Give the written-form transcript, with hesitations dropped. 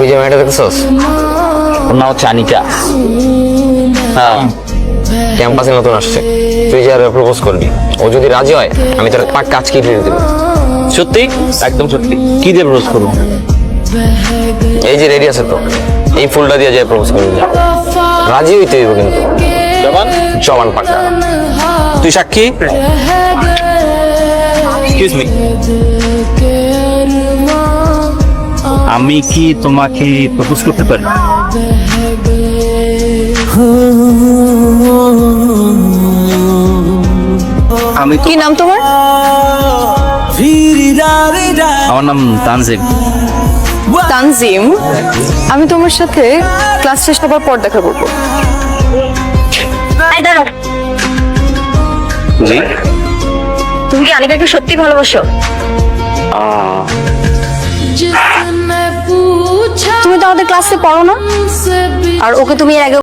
ওই যে মেয়েটা দেখতেছস, ওর নাম হচ্ছে আনিকা। হ্যাঁ, ক্যাম্পাসে নতুন আসছে। তুই যে প্রপোজ করবি, ও যদি রাজি হয় আমি তোর পাক্কা আজকে ফিরে দেবো। সত্যি? একদম সত্যি। কি দিয়ে প্রপোজ করবো? এই যে রেডি আছে তো, এই ফুলটা দিয়ে যায় প্রপোজ করবি। রাজি হইতে হইব কিন্তু, জবান? জবান পাক্কা। তুই সাক্ষী? এক্সকিউজ মি, আমি কি তোমাকে প্রপোজ করতে পারি? আমি কি নাম তোমার? আমার নাম তানজিম। তানজিম। আমি তোমার সাথে ক্লাস শেষ হবার পর দেখা করবো। এই দাঁড়াও, জি? তুমি কি আনিকাকে সত্যি ভালোবাসো? তুমি তো আমাদের ক্লাসে পড়ো না, আর ওকে তুমি এর আগে